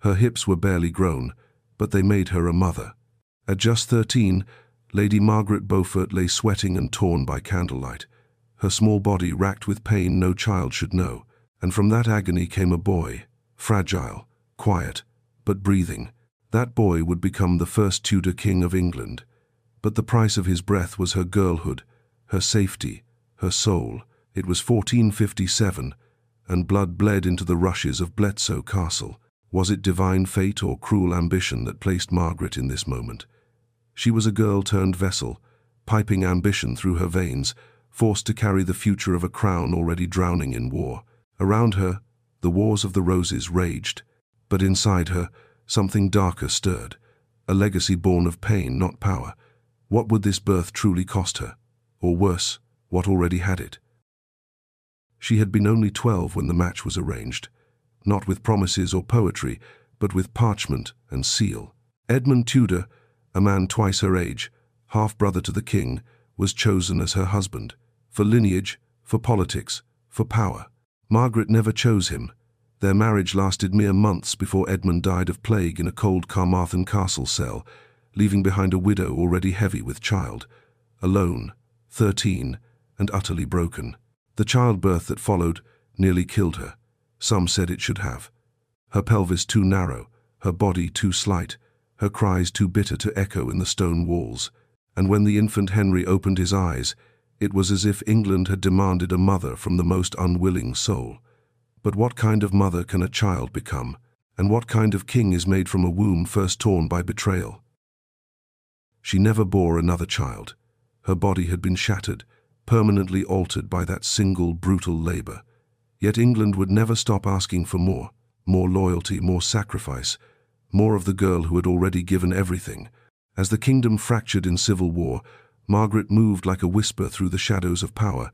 Her hips were barely grown, but they made her a mother. At just 13, Lady Margaret Beaufort lay sweating and torn by candlelight, her small body racked with pain no child should know, and from that agony came a boy, fragile, quiet, but breathing. That boy would become the first Tudor king of England. But the price of his breath was her girlhood, her safety, her soul. It was 1457, and blood bled into the rushes of Bletsoe Castle. Was it divine fate or cruel ambition that placed Margaret in this moment? She was a girl turned vessel, piping ambition through her veins, forced to carry the future of a crown already drowning in war. Around her, the wars of the roses raged, but inside her, something darker stirred, a legacy born of pain, not power. What would this birth truly cost her? Or worse, what already had it? She had been only 12 when the match was arranged, not with promises or poetry, but with parchment and seal. Edmund Tudor, a man twice her age, half-brother to the king, was chosen as her husband, for lineage, for politics, for power. Margaret never chose him. Their marriage lasted mere months before Edmund died of plague in a cold Carmarthen castle cell, leaving behind a widow already heavy with child, alone, 13, and utterly broken. The childbirth that followed nearly killed her. Some said it should have. Her pelvis too narrow, her body too slight, her cries too bitter to echo in the stone walls. And when the infant Henry opened his eyes, it was as if England had demanded a mother from the most unwilling soul. But what kind of mother can a child become? And what kind of king is made from a womb first torn by betrayal? She never bore another child. Her body had been shattered, permanently altered by that single brutal labor. Yet England would never stop asking for more loyalty, more sacrifice, more of the girl who had already given everything. As the kingdom fractured in civil war, Margaret moved like a whisper through the shadows of power,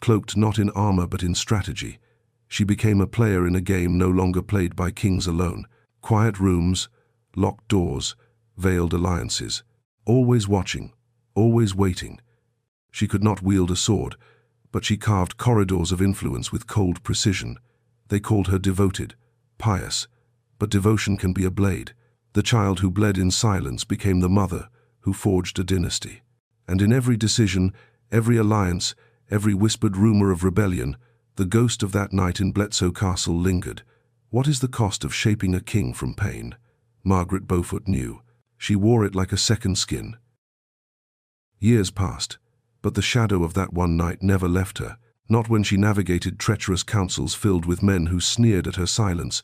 cloaked not in armor but in strategy. She became a player in a game no longer played by kings alone. Quiet rooms, locked doors, veiled alliances, always watching, always waiting. She could not wield a sword, but she carved corridors of influence with cold precision. They called her devoted, pious, but devotion can be a blade. The child who bled in silence became the mother who forged a dynasty. And in every decision, every alliance, every whispered rumor of rebellion, the ghost of that night in Bletsoe Castle lingered. What is the cost of shaping a king from pain? Margaret Beaufort knew. She wore it like a second skin. Years passed, but the shadow of that one night never left her, not when she navigated treacherous councils filled with men who sneered at her silence,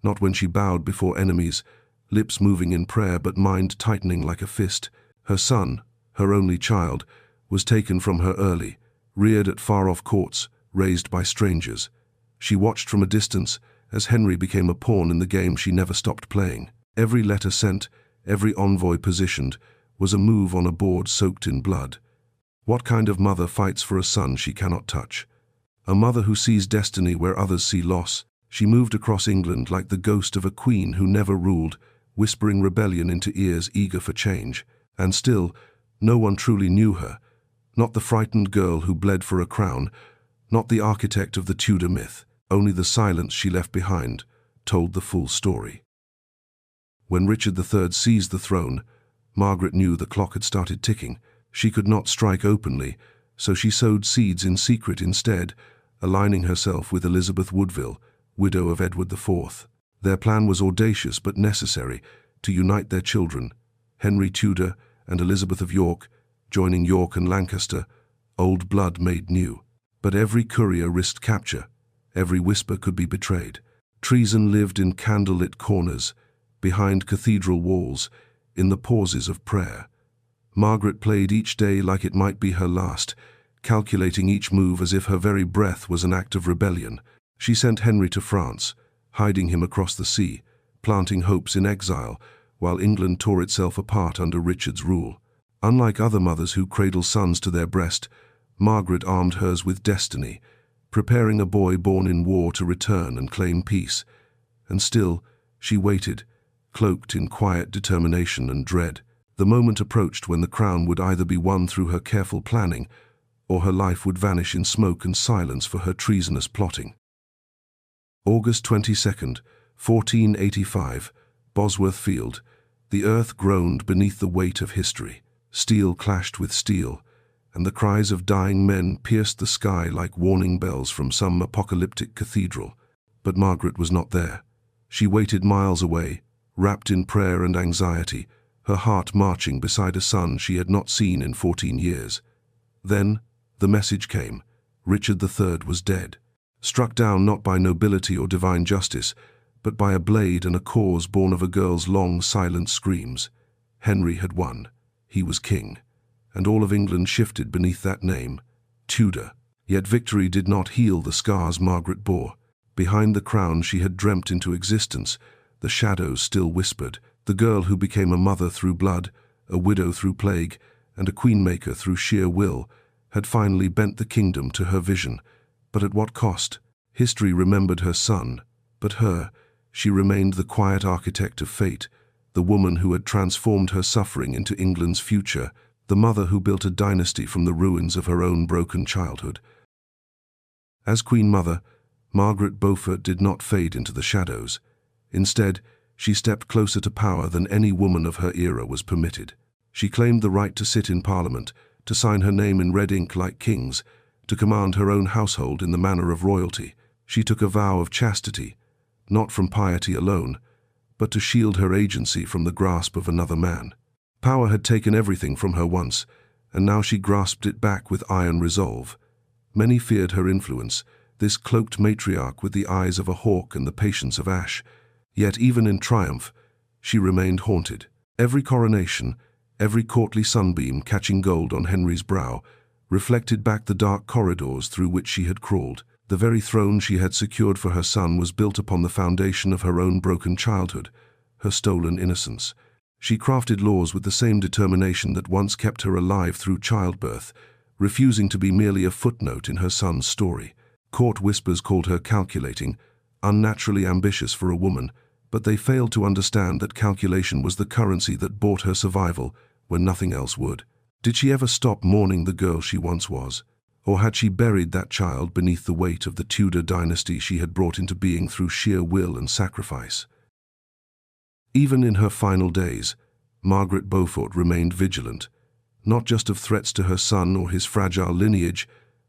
not when she bowed before enemies, lips moving in prayer but mind tightening like a fist. Her son, her only child, was taken from her early, reared at far-off courts, raised by strangers. She watched from a distance as Henry became a pawn in the game she never stopped playing. Every letter sent, every envoy positioned, was a move on a board soaked in blood. What kind of mother fights for a son she cannot touch? A mother who sees destiny where others see loss. She moved across England like the ghost of a queen who never ruled, whispering rebellion into ears eager for change. And still, no one truly knew her. Not the frightened girl who bled for a crown, not the architect of the Tudor myth. Only the silence she left behind told the full story. When Richard III seized the throne, Margaret knew the clock had started ticking. She could not strike openly, so she sowed seeds in secret instead, aligning herself with Elizabeth Woodville, widow of Edward IV. Their plan was audacious but necessary, to unite their children, Henry Tudor and Elizabeth of York, joining York and Lancaster, old blood made new. But every courier risked capture, every whisper could be betrayed. Treason lived in candlelit corners, behind cathedral walls, in the pauses of prayer. Margaret played each day like it might be her last, calculating each move as if her very breath was an act of rebellion. She sent Henry to France, hiding him across the sea, planting hopes in exile, while England tore itself apart under Richard's rule. Unlike other mothers who cradle sons to their breast, Margaret armed hers with destiny, preparing a boy born in war to return and claim peace. And still, she waited, cloaked in quiet determination and dread. The moment approached when the crown would either be won through her careful planning, or her life would vanish in smoke and silence for her treasonous plotting. August 22nd, 1485, Bosworth Field. The earth groaned beneath the weight of history. Steel clashed with steel, and the cries of dying men pierced the sky like warning bells from some apocalyptic cathedral. But Margaret was not there. She waited miles away, wrapped in prayer and anxiety, her heart marching beside a son she had not seen in 14 years. Then, the message came. Richard III was dead. Struck down not by nobility or divine justice, but by a blade and a cause born of a girl's long, silent screams. Henry had won. He was king. And all of England shifted beneath that name, Tudor. Yet victory did not heal the scars Margaret bore. Behind the crown she had dreamt into existence, the shadows still whispered. The girl who became a mother through blood, a widow through plague, and a queenmaker through sheer will, had finally bent the kingdom to her vision. But at what cost? History remembered her son, but her, she remained the quiet architect of fate, the woman who had transformed her suffering into England's future, the mother who built a dynasty from the ruins of her own broken childhood. As Queen Mother, Margaret Beaufort did not fade into the shadows. Instead, she stepped closer to power than any woman of her era was permitted. She claimed the right to sit in Parliament, to sign her name in red ink like kings, to command her own household in the manner of royalty. She took a vow of chastity, not from piety alone, but to shield her agency from the grasp of another man. Power had taken everything from her once, and now she grasped it back with iron resolve. Many feared her influence, this cloaked matriarch with the eyes of a hawk and the patience of ash. Yet even in triumph, she remained haunted. Every coronation, every courtly sunbeam catching gold on Henry's brow, reflected back the dark corridors through which she had crawled. The very throne she had secured for her son was built upon the foundation of her own broken childhood, her stolen innocence. She crafted laws with the same determination that once kept her alive through childbirth, refusing to be merely a footnote in her son's story. Court whispers called her calculating, unnaturally ambitious for a woman, but they failed to understand that calculation was the currency that bought her survival when nothing else would. Did she ever stop mourning the girl she once was? Or had she buried that child beneath the weight of the Tudor dynasty she had brought into being through sheer will and sacrifice? Even in her final days, Margaret Beaufort remained vigilant, not just of threats to her son or his fragile lineage,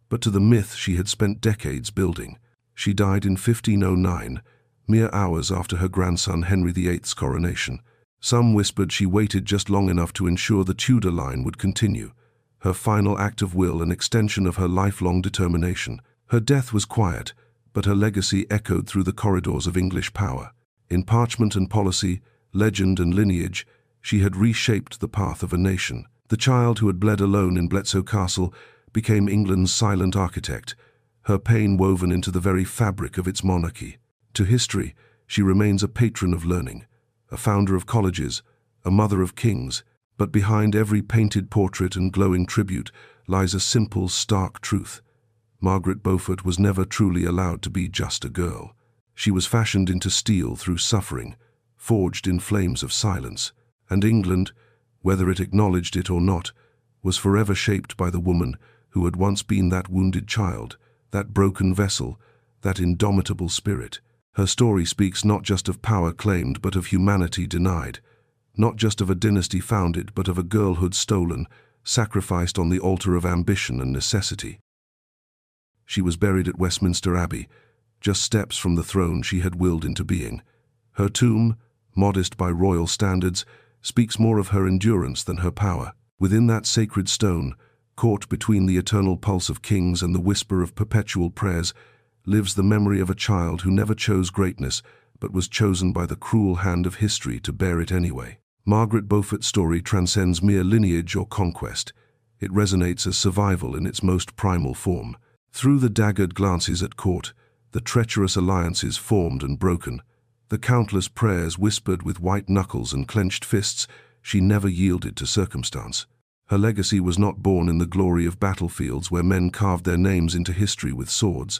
but to the myth she had spent decades building. She died in 1509, mere hours after her grandson Henry VIII's coronation. Some whispered she waited just long enough to ensure the Tudor line would continue, her final act of will an extension of her lifelong determination. Her death was quiet, but her legacy echoed through the corridors of English power. In parchment and policy, legend and lineage, she had reshaped the path of a nation. The child who had bled alone in Bletsoe Castle became England's silent architect, her pain woven into the very fabric of its monarchy. To history, she remains a patron of learning, a founder of colleges, a mother of kings, but behind every painted portrait and glowing tribute lies a simple, stark truth. Margaret Beaufort was never truly allowed to be just a girl. She was fashioned into steel through suffering, forged in flames of silence, and England, whether it acknowledged it or not, was forever shaped by the woman who had once been that wounded child, that broken vessel, that indomitable spirit. Her story speaks not just of power claimed, but of humanity denied, not just of a dynasty founded, but of a girlhood stolen, sacrificed on the altar of ambition and necessity. She was buried at Westminster Abbey, just steps from the throne she had willed into being. Her tomb, modest by royal standards, speaks more of her endurance than her power. Within that sacred stone, caught between the eternal pulse of kings and the whisper of perpetual prayers, lives the memory of a child who never chose greatness, but was chosen by the cruel hand of history to bear it anyway. Margaret Beaufort's story transcends mere lineage or conquest. It resonates as survival in its most primal form. Through the daggered glances at court, the treacherous alliances formed and broken, the countless prayers whispered with white knuckles and clenched fists, she never yielded to circumstance. Her legacy was not born in the glory of battlefields where men carved their names into history with swords,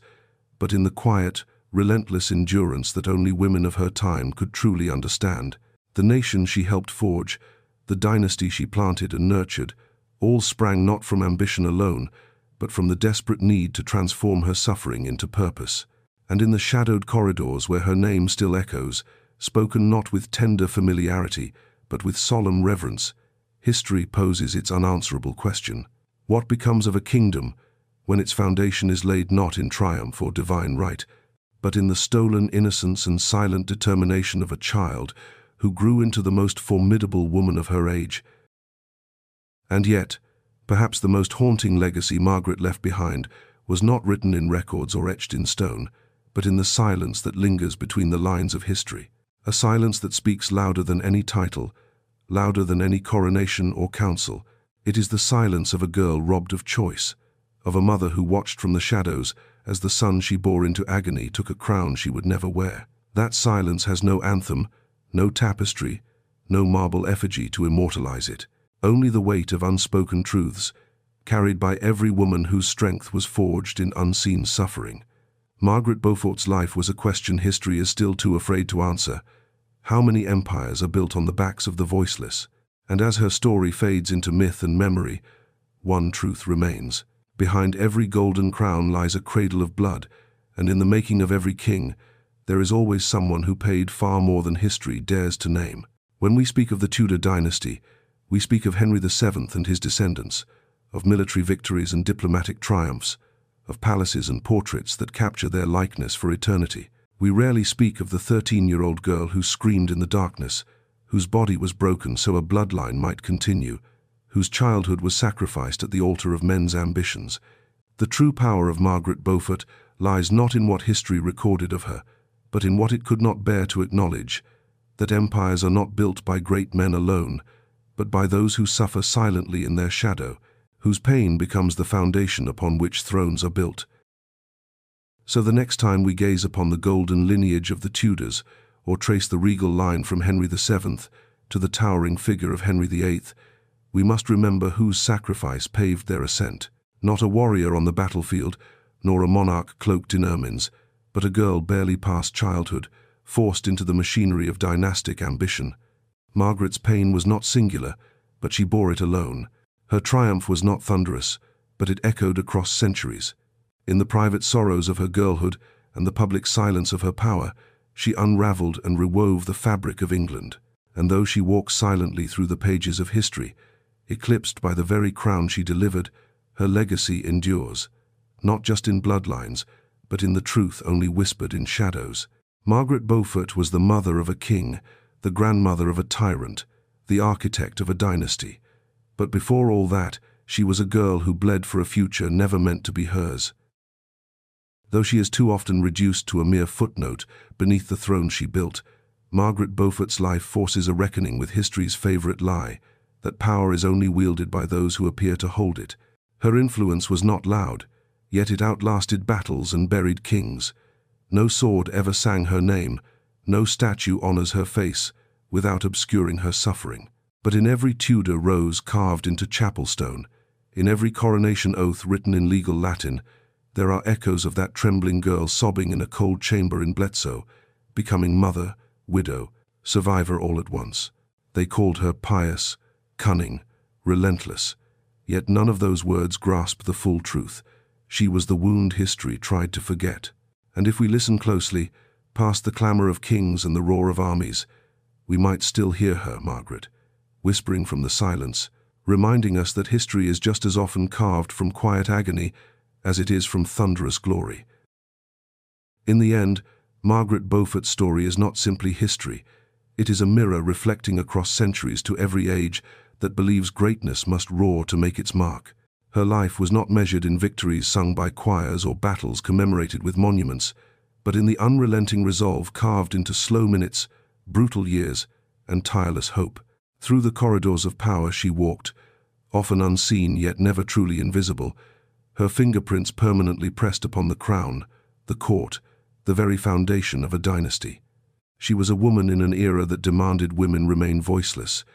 but in the quiet, relentless endurance that only women of her time could truly understand. The nation she helped forge, the dynasty she planted and nurtured, all sprang not from ambition alone, but from the desperate need to transform her suffering into purpose. And in the shadowed corridors where her name still echoes, spoken not with tender familiarity, but with solemn reverence, history poses its unanswerable question. What becomes of a kingdom when its foundation is laid not in triumph or divine right, but in the stolen innocence and silent determination of a child who grew into the most formidable woman of her age? And yet, perhaps the most haunting legacy Margaret left behind was not written in records or etched in stone, but in the silence that lingers between the lines of history, a silence that speaks louder than any title, louder than any coronation or council. It is the silence of a girl robbed of choice, of a mother who watched from the shadows as the son she bore into agony took a crown she would never wear. That silence has no anthem, no tapestry, no marble effigy to immortalize it, only the weight of unspoken truths, carried by every woman whose strength was forged in unseen suffering. Margaret Beaufort's life was a question history is still too afraid to answer. How many empires are built on the backs of the voiceless? And as her story fades into myth and memory, one truth remains. Behind every golden crown lies a cradle of blood, and in the making of every king, there is always someone who paid far more than history dares to name. When we speak of the Tudor dynasty, we speak of Henry VII and his descendants, of military victories and diplomatic triumphs, of palaces and portraits that capture their likeness for eternity. We rarely speak of the 13-year-old girl who screamed in the darkness, whose body was broken so a bloodline might continue, whose childhood was sacrificed at the altar of men's ambitions. The true power of Margaret Beaufort lies not in what history recorded of her, but in what it could not bear to acknowledge, that empires are not built by great men alone, but by those who suffer silently in their shadow, whose pain becomes the foundation upon which thrones are built. So the next time we gaze upon the golden lineage of the Tudors, or trace the regal line from Henry VII to the towering figure of Henry VIII, we must remember whose sacrifice paved their ascent. Not a warrior on the battlefield, nor a monarch cloaked in ermines, but a girl barely past childhood, forced into the machinery of dynastic ambition. Margaret's pain was not singular, but she bore it alone. Her triumph was not thunderous, but it echoed across centuries. In the private sorrows of her girlhood and the public silence of her power, she unraveled and rewove the fabric of England. And though she walks silently through the pages of history, eclipsed by the very crown she delivered, her legacy endures, not just in bloodlines, but in the truth only whispered in shadows. Margaret Beaufort was the mother of a king, the grandmother of a tyrant, the architect of a dynasty. But before all that, she was a girl who bled for a future never meant to be hers. Though she is too often reduced to a mere footnote beneath the throne she built, Margaret Beaufort's life forces a reckoning with history's favorite lie, that power is only wielded by those who appear to hold it. Her influence was not loud, yet it outlasted battles and buried kings. No sword ever sang her name, no statue honors her face, without obscuring her suffering. But in every Tudor rose carved into chapel stone, in every coronation oath written in legal Latin, there are echoes of that trembling girl sobbing in a cold chamber in Bletsoe, becoming mother, widow, survivor all at once. They called her pious, cunning, relentless, yet none of those words grasped the full truth. She was the wound history tried to forget. And if we listen closely, past the clamor of kings and the roar of armies, we might still hear her, Margaret, whispering from the silence, reminding us that history is just as often carved from quiet agony as it is from thunderous glory. In the end, Margaret Beaufort's story is not simply history. It is a mirror reflecting across centuries to every age that believes greatness must roar to make its mark. Her life was not measured in victories sung by choirs or battles commemorated with monuments, but in the unrelenting resolve carved into slow minutes, brutal years, and tireless hope. Through the corridors of power she walked, often unseen yet never truly invisible, her fingerprints permanently pressed upon the crown, the court, the very foundation of a dynasty. She was a woman in an era that demanded women remain voiceless,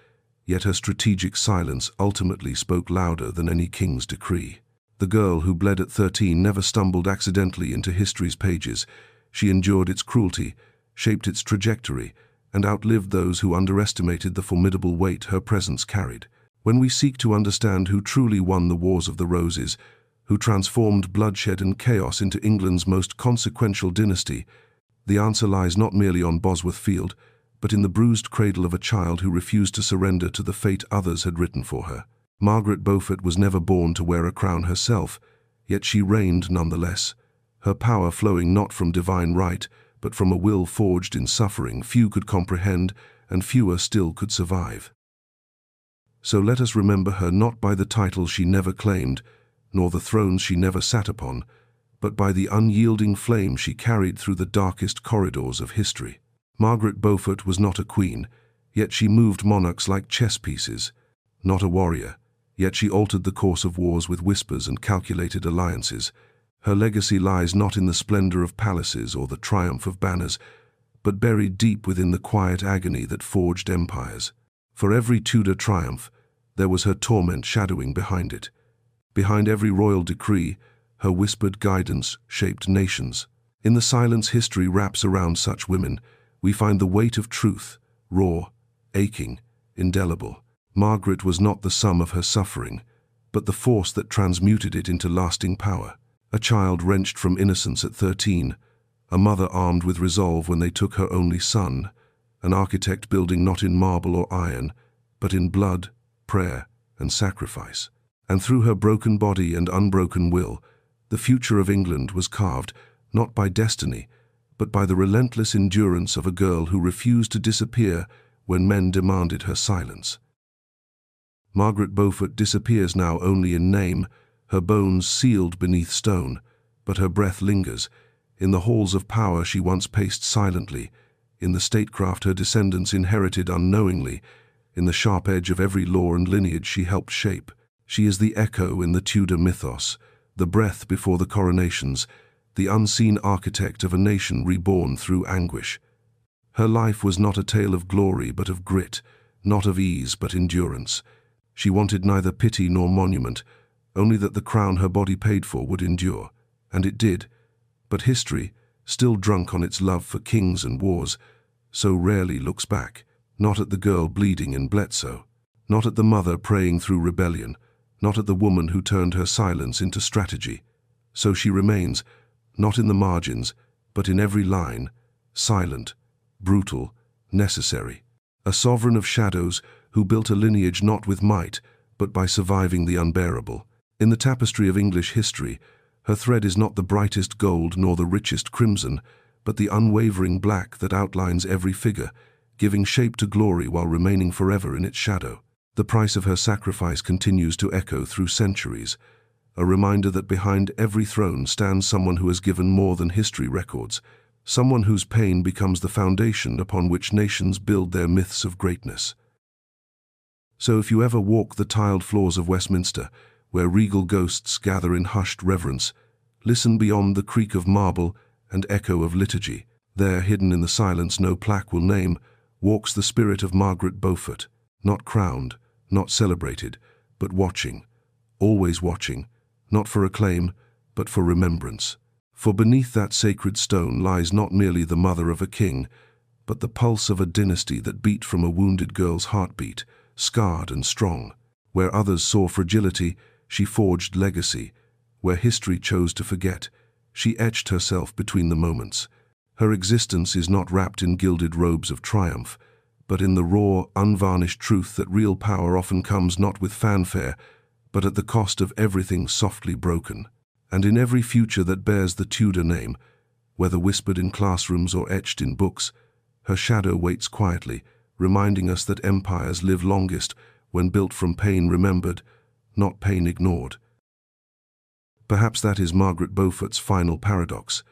yet her strategic silence ultimately spoke louder than any king's decree. The girl who bled at 13 never stumbled accidentally into history's pages. She endured its cruelty, shaped its trajectory, and outlived those who underestimated the formidable weight her presence carried. When we seek to understand who truly won the Wars of the Roses, who transformed bloodshed and chaos into England's most consequential dynasty? The answer lies not merely on Bosworth Field, but in the bruised cradle of a child who refused to surrender to the fate others had written for her. Margaret Beaufort was never born to wear a crown herself, yet she reigned nonetheless, her power flowing not from divine right, but from a will forged in suffering few could comprehend and fewer still could survive. So let us remember her not by the titles she never claimed, nor the thrones she never sat upon, but by the unyielding flame she carried through the darkest corridors of history. Margaret Beaufort was not a queen, yet she moved monarchs like chess pieces. Not a warrior, yet she altered the course of wars with whispers and calculated alliances. Her legacy lies not in the splendor of palaces or the triumph of banners, but buried deep within the quiet agony that forged empires. For every Tudor triumph, there was her torment shadowing behind it. Behind every royal decree, her whispered guidance shaped nations. In the silence history wraps around such women, we find the weight of truth, raw, aching, indelible. Margaret was not the sum of her suffering, but the force that transmuted it into lasting power. A child wrenched from innocence at 13, a mother armed with resolve when they took her only son, an architect building not in marble or iron, but in blood, prayer, and sacrifice. And through her broken body and unbroken will, the future of England was carved, not by destiny, but by the relentless endurance of a girl who refused to disappear when men demanded her silence. Margaret Beaufort disappears now only in name, her bones sealed beneath stone, but her breath lingers. In the halls of power she once paced silently, in the statecraft her descendants inherited unknowingly, in the sharp edge of every law and lineage she helped shape. She is the echo in the Tudor mythos, the breath before the coronations, the unseen architect of a nation reborn through anguish. Her life was not a tale of glory but of grit, not of ease but endurance. She wanted neither pity nor monument, only that the crown her body paid for would endure. And it did. But history, still drunk on its love for kings and wars, so rarely looks back, not at the girl bleeding in Bletsoe, not at the mother praying through rebellion, not at the woman who turned her silence into strategy. So she remains, not in the margins, but in every line, silent, brutal, necessary. A sovereign of shadows who built a lineage not with might, but by surviving the unbearable. In the tapestry of English history, her thread is not the brightest gold nor the richest crimson, but the unwavering black that outlines every figure, giving shape to glory while remaining forever in its shadow. The price of her sacrifice continues to echo through centuries, a reminder that behind every throne stands someone who has given more than history records, someone whose pain becomes the foundation upon which nations build their myths of greatness. So if you ever walk the tiled floors of Westminster, where regal ghosts gather in hushed reverence, listen beyond the creak of marble and echo of liturgy. There, hidden in the silence no plaque will name, walks the spirit of Margaret Beaufort, not crowned, not celebrated, but watching, always watching, not for acclaim, but for remembrance. For beneath that sacred stone lies not merely the mother of a king, but the pulse of a dynasty that beat from a wounded girl's heartbeat, scarred and strong. Where others saw fragility, she forged legacy. Where history chose to forget, she etched herself between the moments. Her existence is not wrapped in gilded robes of triumph, but in the raw, unvarnished truth that real power often comes not with fanfare, but at the cost of everything softly broken. And in every future that bears the Tudor name, whether whispered in classrooms or etched in books, her shadow waits quietly, reminding us that empires live longest when built from pain remembered, not pain ignored. Perhaps that is Margaret Beaufort's final paradox,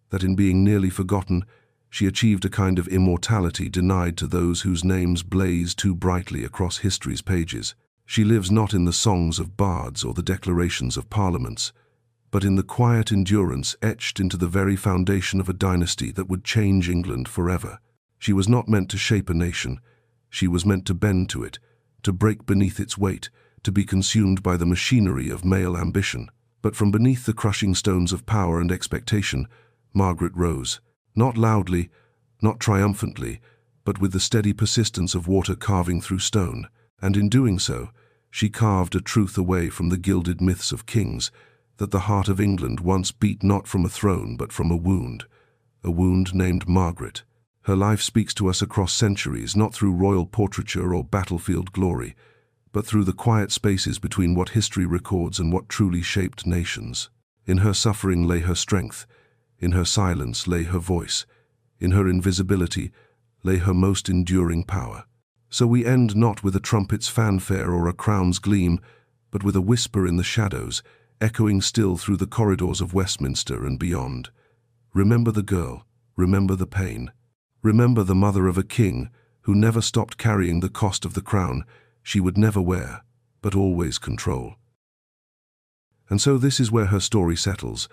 that in being nearly forgotten, she achieved a kind of immortality denied to those whose names blaze too brightly across history's pages. She lives not in the songs of bards or the declarations of parliaments, but in the quiet endurance etched into the very foundation of a dynasty that would change England forever. She was not meant to shape a nation. She was meant to bend to it, to break beneath its weight, to be consumed by the machinery of male ambition. But from beneath the crushing stones of power and expectation, Margaret rose, not loudly, not triumphantly, but with the steady persistence of water carving through stone. And in doing so, she carved a truth away from the gilded myths of kings, that the heart of England once beat not from a throne but from a wound named Margaret. Her life speaks to us across centuries, not through royal portraiture or battlefield glory, but through the quiet spaces between what history records and what truly shaped nations. In her suffering lay her strength, in her silence lay her voice, in her invisibility lay her most enduring power. So we end not with a trumpet's fanfare or a crown's gleam, but with a whisper in the shadows, echoing still through the corridors of Westminster and beyond. Remember the girl, remember the pain. Remember the mother of a king who never stopped carrying the cost of the crown she would never wear, but always control. And so this is where her story settles,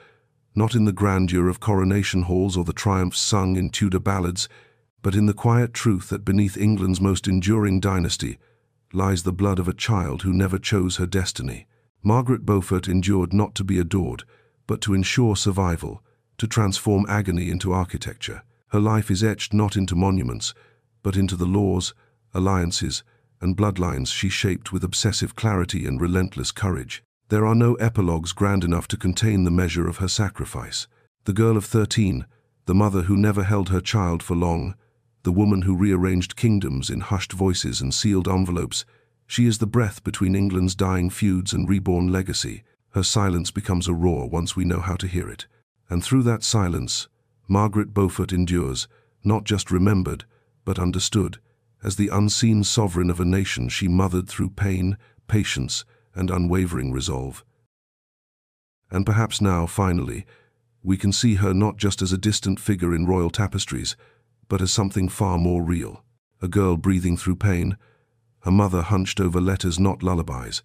not in the grandeur of coronation halls or the triumphs sung in Tudor ballads, but in the quiet truth that beneath England's most enduring dynasty lies the blood of a child who never chose her destiny. Margaret Beaufort endured not to be adored, but to ensure survival, to transform agony into architecture. Her life is etched not into monuments, but into the laws, alliances, and bloodlines she shaped with obsessive clarity and relentless courage. There are no epilogues grand enough to contain the measure of her sacrifice. The girl of 13, the mother who never held her child for long, the woman who rearranged kingdoms in hushed voices and sealed envelopes, she is the breath between England's dying feuds and reborn legacy. Her silence becomes a roar once we know how to hear it. And through that silence, Margaret Beaufort endures, not just remembered, but understood, as the unseen sovereign of a nation she mothered through pain, patience, and unwavering resolve. And perhaps now, finally, we can see her not just as a distant figure in royal tapestries, but as something far more real. A girl breathing through pain, a mother hunched over letters not lullabies,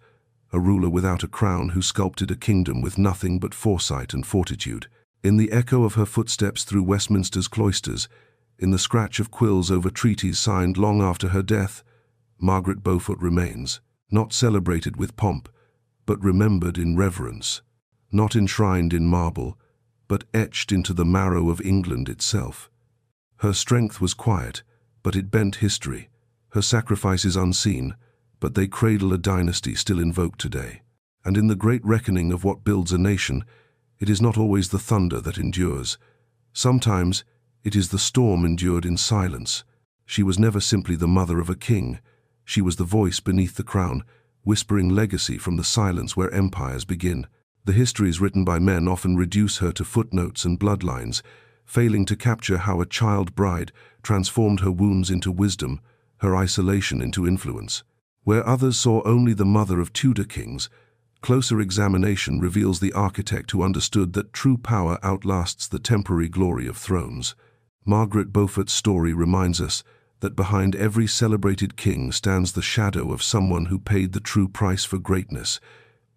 a ruler without a crown who sculpted a kingdom with nothing but foresight and fortitude. In the echo of her footsteps through Westminster's cloisters, in the scratch of quills over treaties signed long after her death, Margaret Beaufort remains, not celebrated with pomp, but remembered in reverence, not enshrined in marble, but etched into the marrow of England itself. Her strength was quiet, but it bent history. Her sacrifices unseen, but they cradle a dynasty still invoked today. And in the great reckoning of what builds a nation, it is not always the thunder that endures. Sometimes it is the storm endured in silence. She was never simply the mother of a king. She was the voice beneath the crown, whispering legacy from the silence where empires begin. The histories written by men often reduce her to footnotes and bloodlines, failing to capture how a child bride transformed her wounds into wisdom, her isolation into influence. Where others saw only the mother of Tudor kings, closer examination reveals the architect who understood that true power outlasts the temporary glory of thrones. Margaret Beaufort's story reminds us that behind every celebrated king stands the shadow of someone who paid the true price for greatness,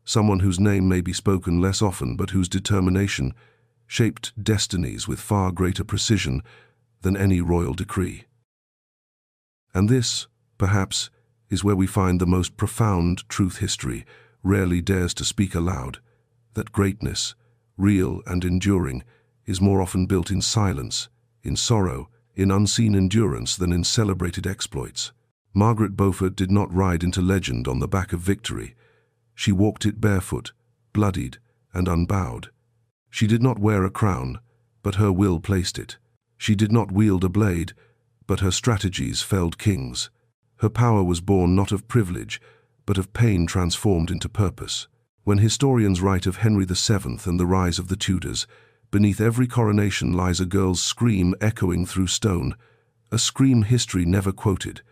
someone whose name may be spoken less often but whose determination shaped destinies with far greater precision than any royal decree. And this, perhaps, is where we find the most profound truth history rarely dares to speak aloud, that greatness, real and enduring, is more often built in silence, in sorrow, in unseen endurance than in celebrated exploits. Margaret Beaufort did not ride into legend on the back of victory. She walked it barefoot, bloodied and unbowed. She did not wear a crown, but her will placed it. She did not wield a blade, but her strategies felled kings. Her power was born not of privilege, but of pain transformed into purpose. When historians write of Henry VII and the rise of the Tudors, beneath every coronation lies a girl's scream echoing through stone, a scream history never quoted,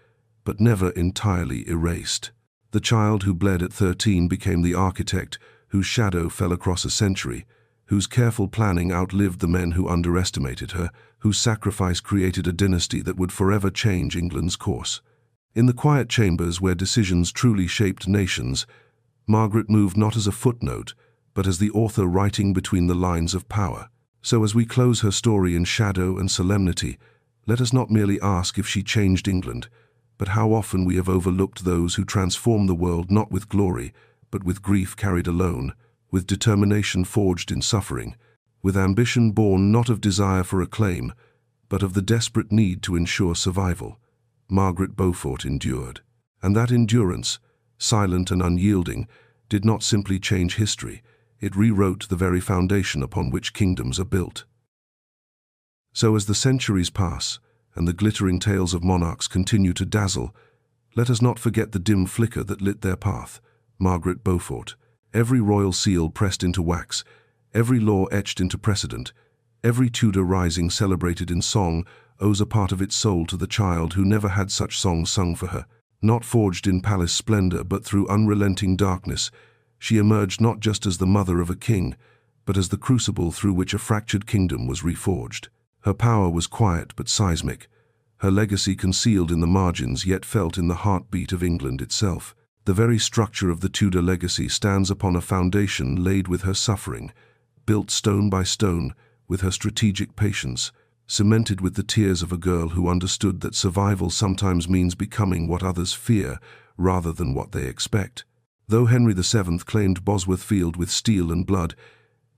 but never entirely erased. The child who bled at 13 became the architect whose shadow fell across a century, whose careful planning outlived the men who underestimated her, whose sacrifice created a dynasty that would forever change England's course. In the quiet chambers where decisions truly shaped nations, Margaret moved not as a footnote, but as the author writing between the lines of power. So as we close her story in shadow and solemnity, let us not merely ask if she changed England, but how often we have overlooked those who transform the world not with glory, but with grief carried alone, with determination forged in suffering, with ambition born not of desire for acclaim, but of the desperate need to ensure survival. Margaret Beaufort endured. And that endurance, silent and unyielding, did not simply change history. it rewrote the very foundation upon which kingdoms are built. So as the centuries pass, and the glittering tales of monarchs continue to dazzle, let us not forget the dim flicker that lit their path, Margaret Beaufort. Every royal seal pressed into wax, every law etched into precedent, every Tudor rising celebrated in song owes a part of its soul to the child who never had such songs sung for her. Not forged in palace splendor, but through unrelenting darkness, she emerged not just as the mother of a king, but as the crucible through which a fractured kingdom was reforged. Her power was quiet but seismic, her legacy concealed in the margins yet felt in the heartbeat of England itself. The very structure of the Tudor legacy stands upon a foundation laid with her suffering, built stone by stone with her strategic patience, cemented with the tears of a girl who understood that survival sometimes means becoming what others fear rather than what they expect. Though Henry VII claimed Bosworth Field with steel and blood,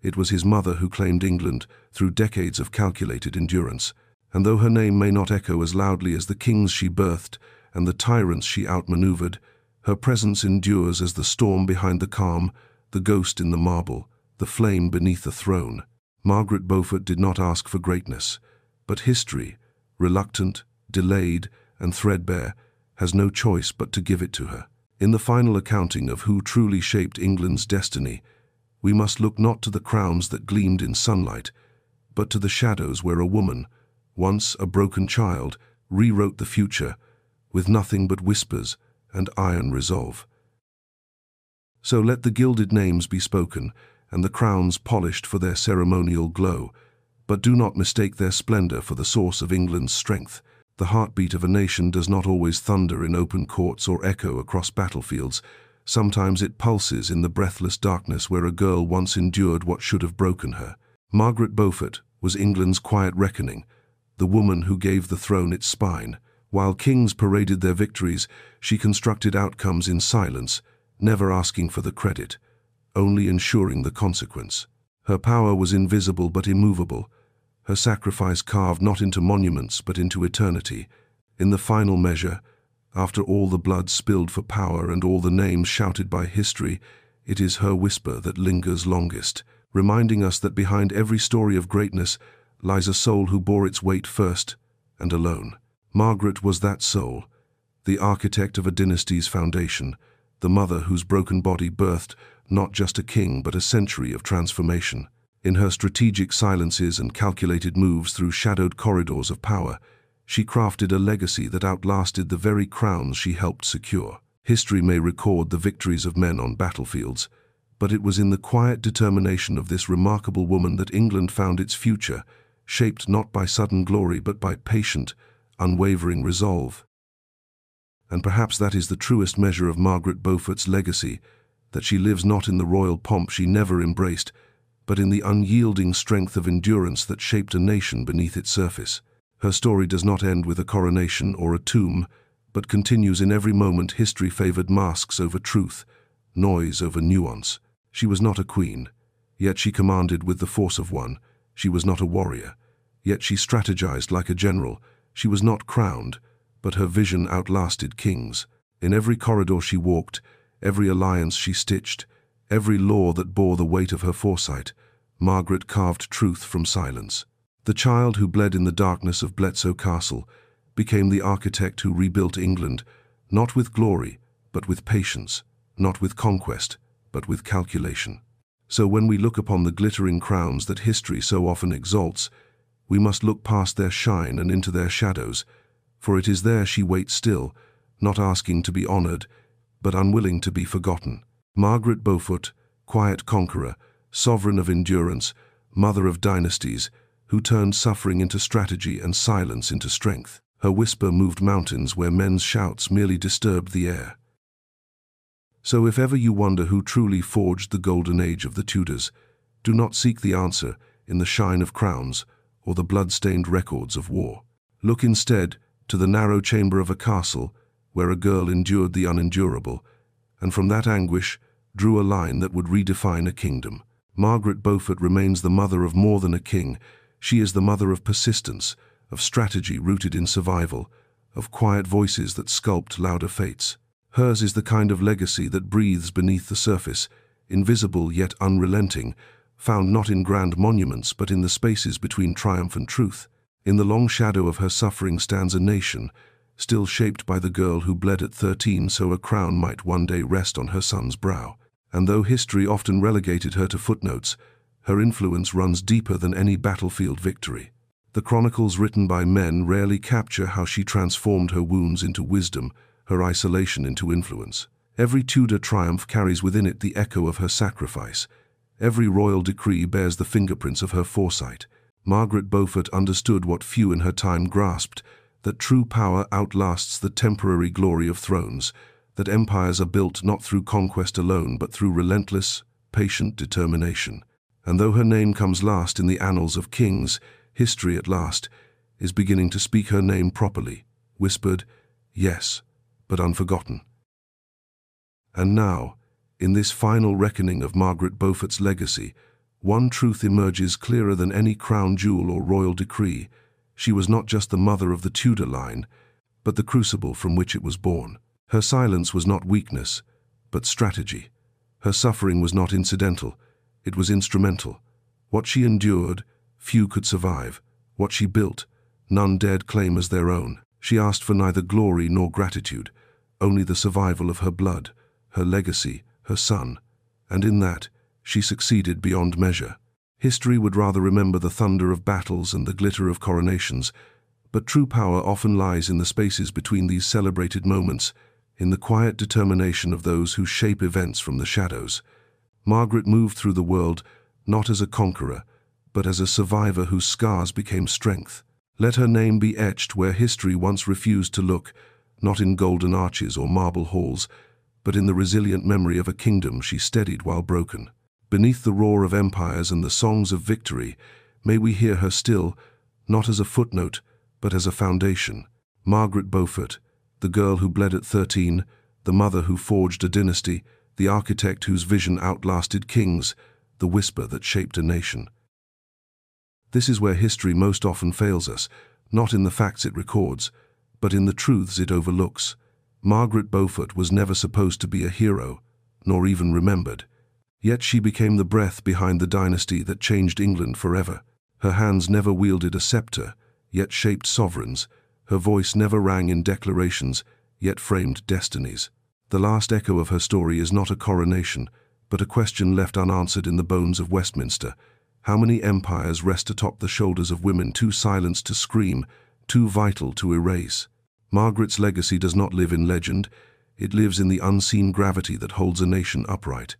it was his mother who claimed England through decades of calculated endurance. And though her name may not echo as loudly as the kings she birthed and the tyrants she outmaneuvered, her presence endures as the storm behind the calm, the ghost in the marble, the flame beneath the throne. Margaret Beaufort did not ask for greatness, but history, reluctant, delayed, and threadbare, has no choice but to give it to her. In the final accounting of who truly shaped England's destiny, we must look not to the crowns that gleamed in sunlight, but to the shadows where a woman, once a broken child, rewrote the future with nothing but whispers and iron resolve. So let the gilded names be spoken and the crowns polished for their ceremonial glow, but do not mistake their splendor for the source of England's strength. The heartbeat of a nation does not always thunder in open courts or echo across battlefields. Sometimes it pulses in the breathless darkness where a girl once endured what should have broken her. Margaret Beaufort was England's quiet reckoning, the woman who gave the throne its spine. While kings paraded their victories, she constructed outcomes in silence, never asking for the credit, only ensuring the consequence. Her power was invisible but immovable, her sacrifice carved not into monuments but into eternity. In the final measure, after all the blood spilled for power and all the names shouted by history, it is her whisper that lingers longest, reminding us that behind every story of greatness lies a soul who bore its weight first and alone. Margaret was that soul, the architect of a dynasty's foundation, the mother whose broken body birthed not just a king but a century of transformation. In her strategic silences and calculated moves through shadowed corridors of power, she crafted a legacy that outlasted the very crowns she helped secure. History may record the victories of men on battlefields, but it was in the quiet determination of this remarkable woman that England found its future, shaped not by sudden glory but by patient, unwavering resolve. And perhaps that is the truest measure of Margaret Beaufort's legacy, that she lives not in the royal pomp she never embraced, but in the unyielding strength of endurance that shaped a nation beneath its surface. Her story does not end with a coronation or a tomb, but continues in every moment history favored masks over truth, noise over nuance. She was not a queen, yet she commanded with the force of one. She was not a warrior, yet she strategized like a general. She was not crowned, but her vision outlasted kings. In every corridor she walked, every alliance she stitched, every law that bore the weight of her foresight, Margaret carved truth from silence. The child who bled in the darkness of Bletsoe Castle became the architect who rebuilt England, not with glory, but with patience, not with conquest, but with calculation. So when we look upon the glittering crowns that history so often exalts, we must look past their shine and into their shadows, for it is there she waits still, not asking to be honored, but unwilling to be forgotten. Margaret Beaufort, quiet conqueror, sovereign of endurance, mother of dynasties, who turned suffering into strategy and silence into strength. Her whisper moved mountains where men's shouts merely disturbed the air. So if ever you wonder who truly forged the golden age of the Tudors, do not seek the answer in the shine of crowns or the blood-stained records of war. Look instead to the narrow chamber of a castle where a girl endured the unendurable, and from that anguish drew a line that would redefine a kingdom. Margaret Beaufort remains the mother of more than a king. She is the mother of persistence, of strategy rooted in survival, of quiet voices that sculpt louder fates. Hers is the kind of legacy that breathes beneath the surface, invisible yet unrelenting, found not in grand monuments but in the spaces between triumph and truth. In the long shadow of her suffering stands a nation, still shaped by the girl who bled at 13 so a crown might one day rest on her son's brow. And though history often relegated her to footnotes, her influence runs deeper than any battlefield victory. The chronicles written by men rarely capture how she transformed her wounds into wisdom, her isolation into influence. Every Tudor triumph carries within it the echo of her sacrifice. Every royal decree bears the fingerprints of her foresight. Margaret Beaufort understood what few in her time grasped, that true power outlasts the temporary glory of thrones, that empires are built not through conquest alone but through relentless, patient determination. And though her name comes last in the annals of kings, history at last is beginning to speak her name properly, whispered, yes, but unforgotten. And now, in this final reckoning of Margaret Beaufort's legacy, one truth emerges clearer than any crown jewel or royal decree. She was not just the mother of the Tudor line, but the crucible from which it was born. Her silence was not weakness, but strategy. Her suffering was not incidental, it was instrumental. What she endured, few could survive. What she built, none dared claim as their own. She asked for neither glory nor gratitude, only the survival of her blood, her legacy, her son. And in that, she succeeded beyond measure. History would rather remember the thunder of battles and the glitter of coronations, but true power often lies in the spaces between these celebrated moments, in the quiet determination of those who shape events from the shadows. Margaret moved through the world not as a conqueror, but as a survivor whose scars became strength. Let her name be etched where history once refused to look, not in golden arches or marble halls, but in the resilient memory of a kingdom she steadied while broken. Beneath the roar of empires and the songs of victory, may we hear her still, not as a footnote, but as a foundation. Margaret Beaufort, the girl who bled at 13, the mother who forged a dynasty, the architect whose vision outlasted kings, the whisper that shaped a nation. This is where history most often fails us, not in the facts it records, but in the truths it overlooks. Margaret Beaufort was never supposed to be a hero, nor even remembered. Yet she became the breath behind the dynasty that changed England forever. Her hands never wielded a scepter, yet shaped sovereigns. Her voice never rang in declarations, yet framed destinies. The last echo of her story is not a coronation, but a question left unanswered in the bones of Westminster. How many empires rest atop the shoulders of women too silenced to scream, too vital to erase? Margaret's legacy does not live in legend, it lives in the unseen gravity that holds a nation upright.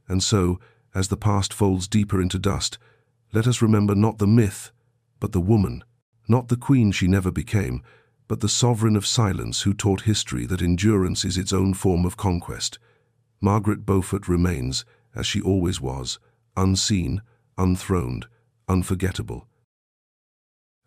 And so, as the past folds deeper into dust, let us remember not the myth, but the woman, not the queen she never became, but the sovereign of silence who taught history that endurance is its own form of conquest. Margaret Beaufort remains, as she always was, unseen, unthroned, unforgettable.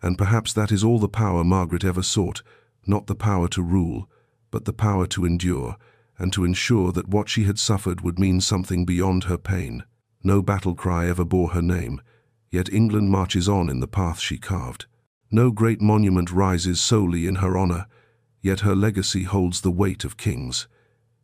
And perhaps that is all the power Margaret ever sought, not the power to rule, but the power to endure, and to ensure that what she had suffered would mean something beyond her pain. No battle cry ever bore her name, yet England marches on in the path she carved. No great monument rises solely in her honor, yet her legacy holds the weight of kings.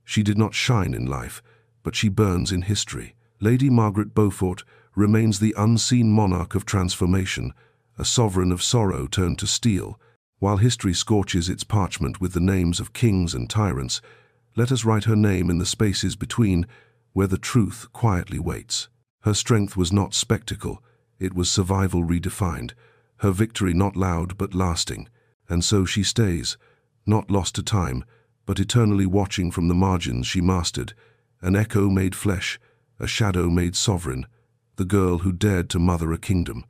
She did not shine in life, but she burns in history. Lady Margaret Beaufort remains the unseen monarch of transformation, a sovereign of sorrow turned to steel. While history scorches its parchment with the names of kings and tyrants, let us write her name in the spaces between, where the truth quietly waits. Her strength was not spectacle, it was survival redefined. Her victory not loud but lasting, and so she stays, not lost to time, but eternally watching from the margins she mastered, an echo made flesh, a shadow made sovereign, the girl who dared to mother a kingdom.